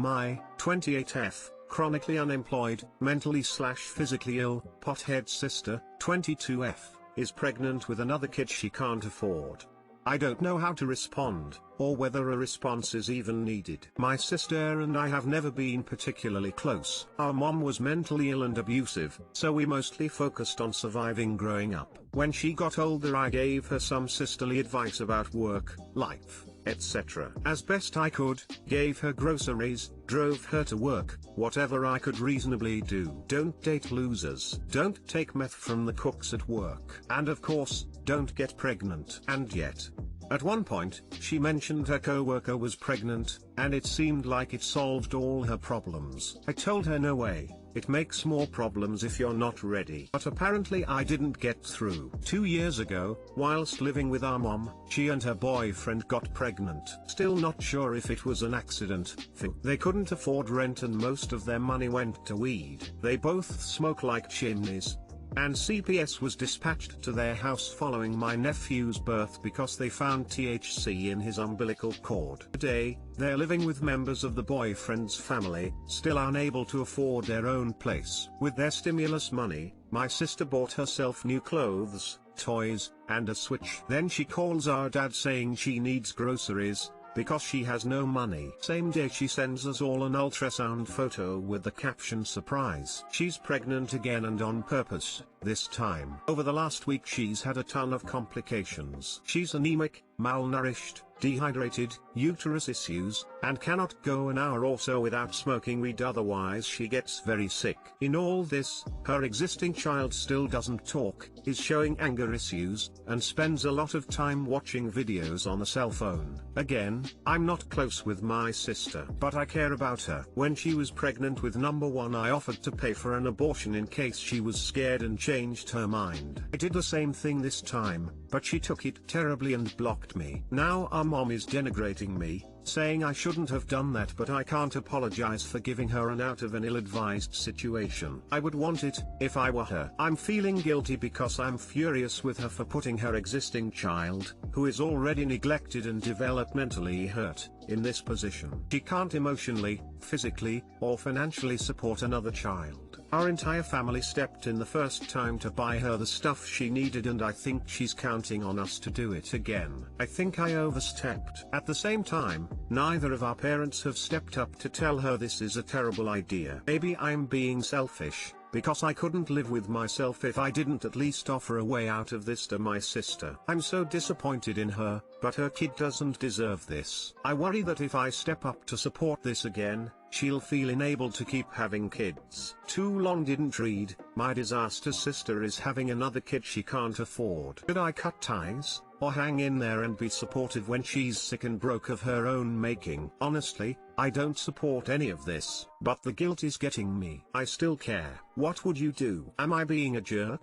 My 28F, chronically unemployed, mentally/physically ill, pothead sister, 22F, is pregnant with another kid she can't afford. I don't know how to respond, or whether a response is even needed. My sister and I have never been particularly close. Our mom was mentally ill and abusive, so we mostly focused on surviving growing up. When she got older, I gave her some sisterly advice about work, life, etc. As best I could, gave her groceries, drove her to work, whatever I could reasonably do. Don't date losers. Don't take meth from the cooks at work. And of course, don't get pregnant. And yet, at one point, she mentioned her coworker was pregnant, and it seemed like it solved all her problems. I told her no way, it makes more problems if you're not ready. But apparently I didn't get through. 2 years ago, whilst living with our mom, she and her boyfriend got pregnant. Still not sure if it was an accident. They couldn't afford rent and most of their money went to weed. They both smoke like chimneys. And CPS was dispatched to their house following my nephew's birth because they found THC in his umbilical cord. Today, they're living with members of the boyfriend's family, still unable to afford their own place. With their stimulus money, my sister bought herself new clothes, toys, and a Switch. Then she calls our dad saying she needs groceries, because she has no money. Same day she sends us all an ultrasound photo with the caption "surprise." She's pregnant again and on purpose, this time. Over the last week she's had a ton of complications. She's anemic, malnourished, dehydrated, uterus issues, and cannot go an hour or so without smoking weed, otherwise she gets very sick. In all this, her existing child still doesn't talk, is showing anger issues, and spends a lot of time watching videos on a cell phone. Again, I'm not close with my sister, but I care about her. When she was pregnant with number 1, I offered to pay for an abortion in case she was scared and changed her mind. I did the same thing this time, but she took it terribly and blocked me. Now our mom is denigrating me, saying I shouldn't have done that, but I can't apologize for giving her an out of an ill-advised situation. I would want it, if I were her. I'm feeling guilty because I'm furious with her for putting her existing child, who is already neglected and developmentally hurt, in this position. She can't emotionally, physically, or financially support another child. Our entire family stepped in the first time to buy her the stuff she needed, and I think she's counting on us to do it again. I think I overstepped. At the same time, neither of our parents have stepped up to tell her this is a terrible idea. Maybe I'm being selfish, because I couldn't live with myself if I didn't at least offer a way out of this to my sister. I'm so disappointed in her, but her kid doesn't deserve this. I worry that if I step up to support this again, she'll feel unable to keep having kids. Too long didn't read, my disaster sister is having another kid she can't afford. Should I cut ties, or hang in there and be supportive when she's sick and broke of her own making? Honestly, I don't support any of this, but the guilt is getting me. I still care. What would you do? Am I being a jerk?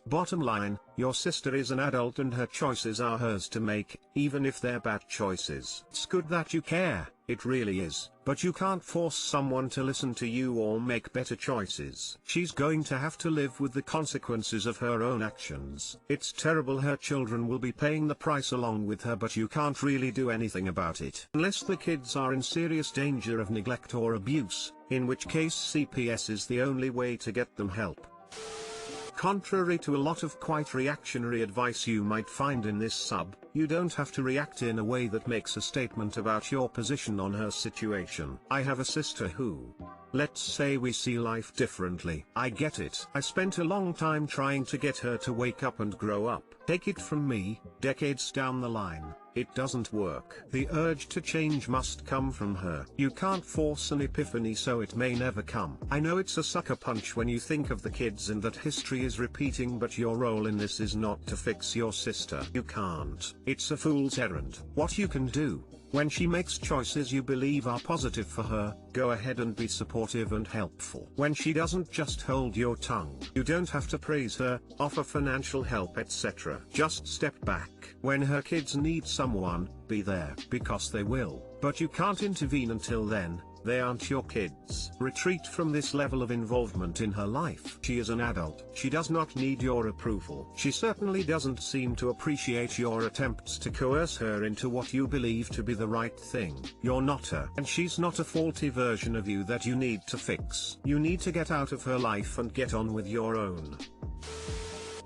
Bottom line, your sister is an adult and her choices are hers to make, even if they're bad choices. It's good that you care, it really is, but you can't force someone to listen to you or make better choices. She's going to have to live with the consequences of her own actions. It's terrible her children will be paying the price along with her, but you can't really do anything about it. Unless the kids are in serious danger of neglect or abuse, in which case CPS is the only way to get them help. Contrary to a lot of quite reactionary advice you might find in this sub, you don't have to react in a way that makes a statement about your position on her situation. I have a sister who, let's say we see life differently. I get it. I spent a long time trying to get her to wake up and grow up. Take it from me, decades down the line, it doesn't work. The urge to change must come from her. You can't force an epiphany, so it may never come. I know it's a sucker punch when you think of the kids and that history is repeating, but your role in this is not to fix your sister. You can't. It's a fool's errand. What you can do, when she makes choices you believe are positive for her, go ahead and be supportive and helpful. When she doesn't, just hold your tongue. You don't have to praise her, offer financial help, etc. Just step back. When her kids need someone, be there, because they will. But you can't intervene until then. They aren't your kids. Retreat from this level of involvement in her life. She is an adult. She does not need your approval. She certainly doesn't seem to appreciate your attempts to coerce her into what you believe to be the right thing. You're not her, and she's not a faulty version of you that you need to fix. You need to get out of her life and get on with your own.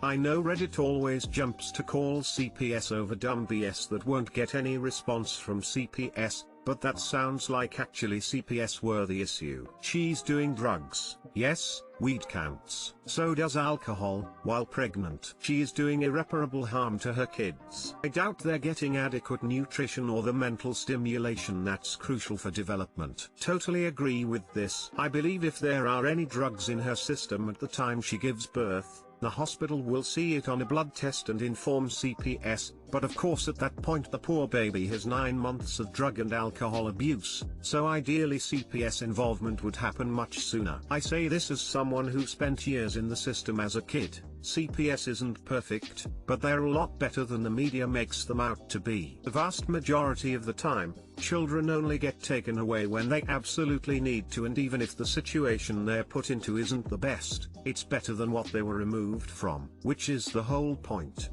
I know Reddit always jumps to call CPS over dumb BS that won't get any response from CPS, but that sounds like actually CPS were the issue. She's doing drugs. Yes, weed counts. So does alcohol, while pregnant. She is doing irreparable harm to her kids. I doubt they're getting adequate nutrition or the mental stimulation that's crucial for development. Totally agree with this. I believe if there are any drugs in her system at the time she gives birth, the hospital will see it on a blood test and inform CPS, but of course at that point the poor baby has 9 months of drug and alcohol abuse, so ideally CPS involvement would happen much sooner. I say this as someone who spent years in the system as a kid. CPS isn't perfect, but they're a lot better than the media makes them out to be. The vast majority of the time, children only get taken away when they absolutely need to, and even if the situation they're put into isn't the best, it's better than what they were removed from, which is the whole point.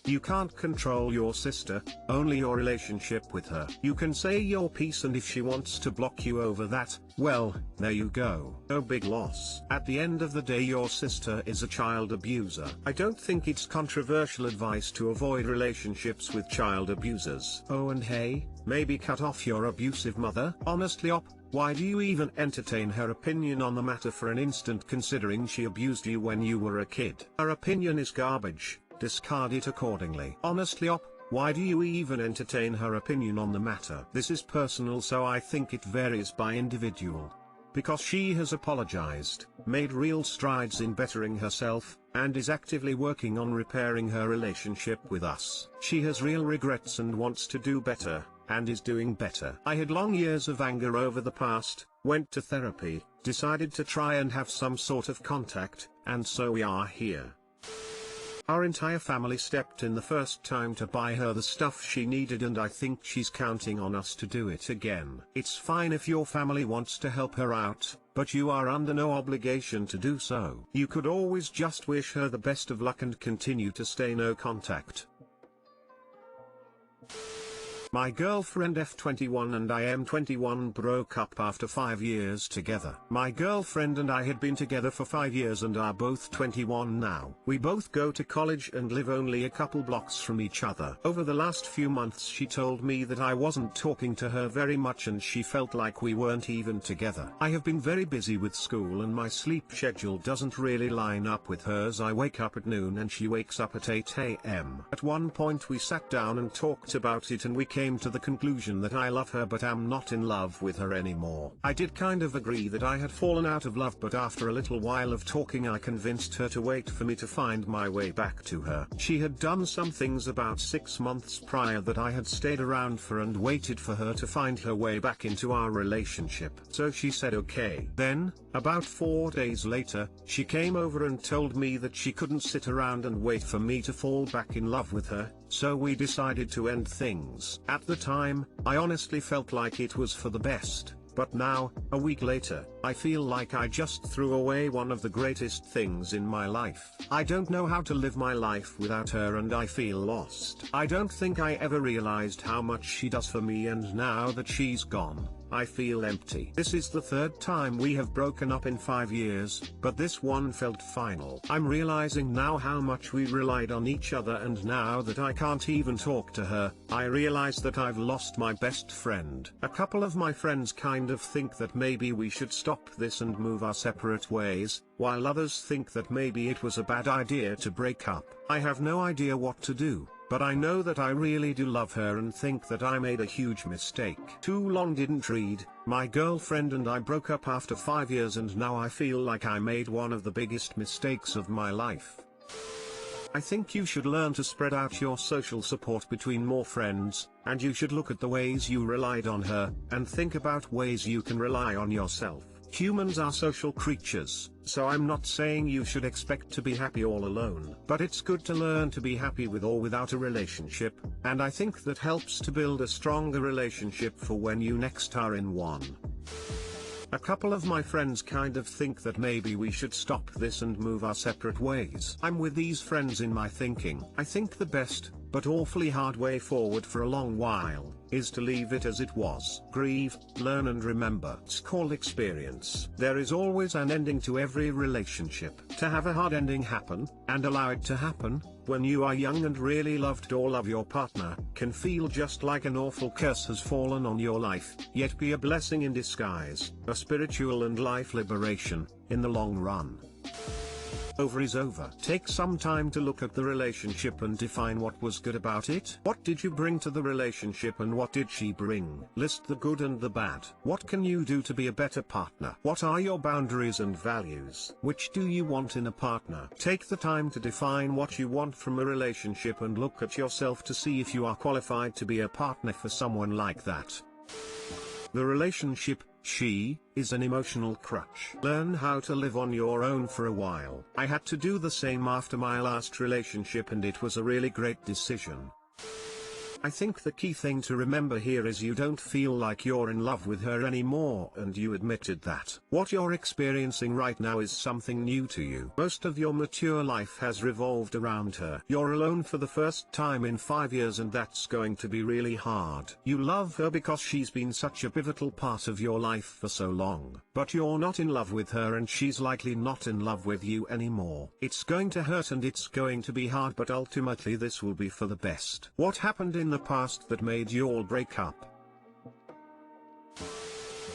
You can't control your sister, only your relationship with her. You can say your piece, and if she wants to block you over that, well, there you go. No big loss. At the end of the day, your sister is a child abuser. I don't think it's controversial advice to avoid relationships with child abusers. Oh, and hey, maybe cut off your abusive mother. Honestly, why do you even entertain her opinion on the matter for an instant, considering she abused you when you were a kid? Her opinion is garbage. Discard it accordingly. Honestly, why do you even entertain her opinion on the matter? This is personal, so I think it varies by individual. Because she has apologized, made real strides in bettering herself, and is actively working on repairing her relationship with us. She has real regrets and wants to do better, and is doing better. I had long years of anger over the past, went to therapy, decided to try and have some sort of contact, and so we are here. Our entire family stepped in the first time to buy her the stuff she needed, and I think she's counting on us to do it again. It's fine if your family wants to help her out, but you are under no obligation to do so. You could always just wish her the best of luck and continue to stay no contact. My girlfriend F21 and I am 21 broke up after 5 years together. My girlfriend and I had been together for 5 years and are both 21 now. We both go to college and live only a couple blocks from each other. Over the last few months she told me that I wasn't talking to her very much and she felt like we weren't even together. I have been very busy with school and my sleep schedule doesn't really line up with hers. I wake up at noon and she wakes up at 8 AM. At one point we sat down and talked about it and we came to the conclusion that I love her but am not in love with her anymore. I did kind of agree that I had fallen out of love, but after a little while of talking I convinced her to wait for me to find my way back to her. She had done some things about 6 months prior that I had stayed around for and waited for her to find her way back into our relationship. So she said okay. Then, about 4 days later, she came over and told me that she couldn't sit around and wait for me to fall back in love with her, so we decided to end things. At the time, I honestly felt like it was for the best, but now, a week later, I feel like I just threw away one of the greatest things in my life. I don't know how to live my life without her and I feel lost. I don't think I ever realized how much she does for me, and now that she's gone, I feel empty. This is the 3rd time we have broken up in 5 years, but this one felt final. I'm realizing now how much we relied on each other, and now that I can't even talk to her, I realize that I've lost my best friend. A couple of my friends kind of think that maybe we should stop this and move our separate ways, while others think that maybe it was a bad idea to break up. I have no idea what to do, but I know that I really do love her and think that I made a huge mistake. Too long didn't read. My girlfriend and I broke up after 5 years and now I feel like I made one of the biggest mistakes of my life. I think you should learn to spread out your social support between more friends, and you should look at the ways you relied on her, and think about ways you can rely on yourself. Humans are social creatures, so I'm not saying you should expect to be happy all alone. But it's good to learn to be happy with or without a relationship, and I think that helps to build a stronger relationship for when you next are in one. A couple of my friends kind of think that maybe we should stop this and move our separate ways. I'm with these friends in my thinking. I think the best, but awfully hard way forward for a long while, is to leave it as it was. Grieve, learn and remember. It's called experience. There is always an ending to every relationship. To have a hard ending happen, and allow it to happen, when you are young and really loved or love your partner, can feel just like an awful curse has fallen on your life, yet be a blessing in disguise, a spiritual and life liberation, in the long run. Over is over. Take some time to look at the relationship and define what was good about it. What did you bring to the relationship and what did she bring? List the good and the bad. What can you do to be a better partner? What are your boundaries and values? Which do you want in a partner? Take the time to define what you want from a relationship and look at yourself to see if you are qualified to be a partner for someone like that. The relationship, is an emotional crutch. Learn how to live on your own for a while. I had to do the same after my last relationship and it was a really great decision. I think the key thing to remember here is you don't feel like you're in love with her anymore and you admitted that. What you're experiencing right now is something new to you. Most of your mature life has revolved around her. You're alone for the first time in 5 years and that's going to be really hard. You love her because she's been such a pivotal part of your life for so long. But you're not in love with her and she's likely not in love with you anymore. It's going to hurt and it's going to be hard, but ultimately this will be for the best. What happened in the past that made you all break up?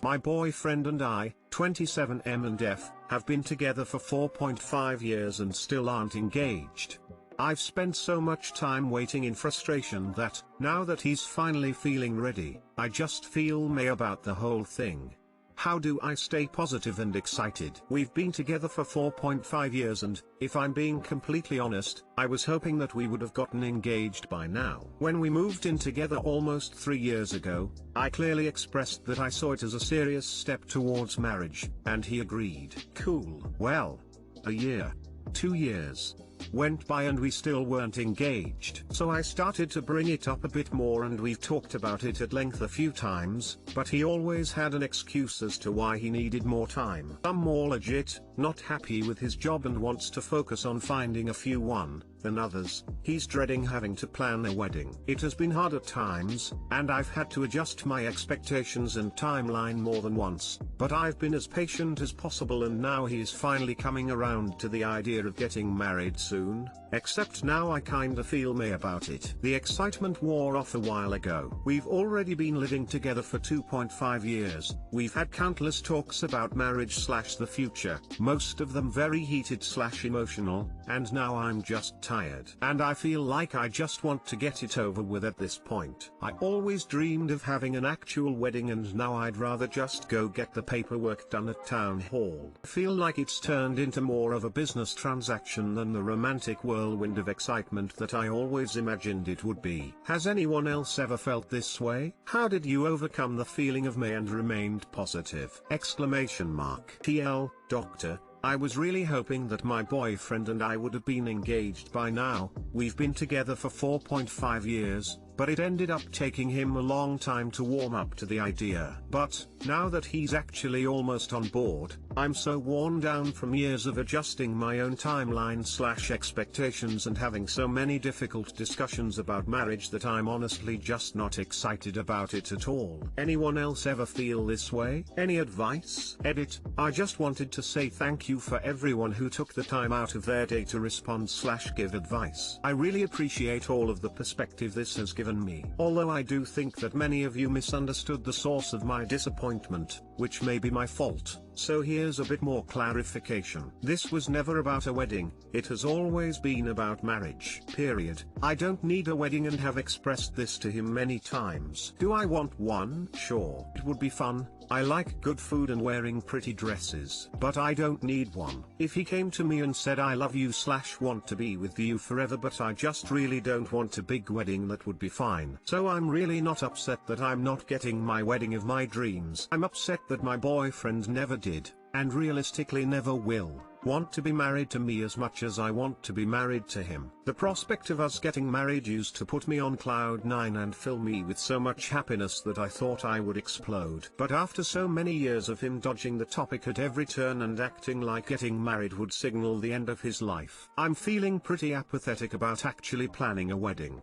My boyfriend and I, 27M&F, have been together for 4.5 years and still aren't engaged. I've spent so much time waiting in frustration that, now that he's finally feeling ready, I just feel meh about the whole thing. How do I stay positive and excited? We've been together for 4.5 years and, if I'm being completely honest, I was hoping that we would have gotten engaged by now. When we moved in together almost 3 years ago, I clearly expressed that I saw it as a serious step towards marriage, and he agreed. Cool. Well, a year, 2 years, went by and we still weren't engaged. So I started to bring it up a bit more and we've talked about it at length a few times, but he always had an excuse as to why he needed more time. I'm more legit, not happy with his job and wants to focus on finding a few one than others. He's dreading having to plan a wedding. It has been hard at times, and I've had to adjust my expectations and timeline more than once, but I've been as patient as possible and now he's finally coming around to the idea of getting married soon, except now I kinda feel meh about it. The excitement wore off a while ago. We've already been living together for 2.5 years, we've had countless talks about marriage/the future, most of them very heated/emotional, and now I'm just tired. And I feel like I just want to get it over with at this point. I always dreamed of having an actual wedding and now I'd rather just go get the paperwork done at town hall. I feel like it's turned into more of a business transaction than the romantic whirlwind of excitement that I always imagined it would be. Has anyone else ever felt this way? How did you overcome the feeling of meh and remained positive? TL, Doctor. I was really hoping that my boyfriend and I would have been engaged by now. We've been together for 4.5 years, but it ended up taking him a long time to warm up to the idea. But, now that he's actually almost on board, I'm so worn down from years of adjusting my own timeline/expectations and having so many difficult discussions about marriage that I'm honestly just not excited about it at all. Anyone else ever feel this way? Any advice? Edit. I just wanted to say thank you for everyone who took the time out of their day to respond/give advice. I really appreciate all of the perspective this has given me. Although I do think that many of you misunderstood the source of my disappointment, which may be my fault. So here's a bit more clarification. This was never about a wedding, it has always been about marriage. Period. I don't need a wedding and have expressed this to him many times. Do I want one? Sure. It would be fun. I like good food and wearing pretty dresses. But I don't need one. If he came to me and said I love you/want to be with you forever but I just really don't want a big wedding, that would be fine. So I'm really not upset that I'm not getting my wedding of my dreams. I'm upset that my boyfriend never did did, and realistically never will, want to be married to me as much as I want to be married to him. The prospect of us getting married used to put me on cloud 9 and fill me with so much happiness that I thought I would explode. But after so many years of him dodging the topic at every turn and acting like getting married would signal the end of his life, I'm feeling pretty apathetic about actually planning a wedding.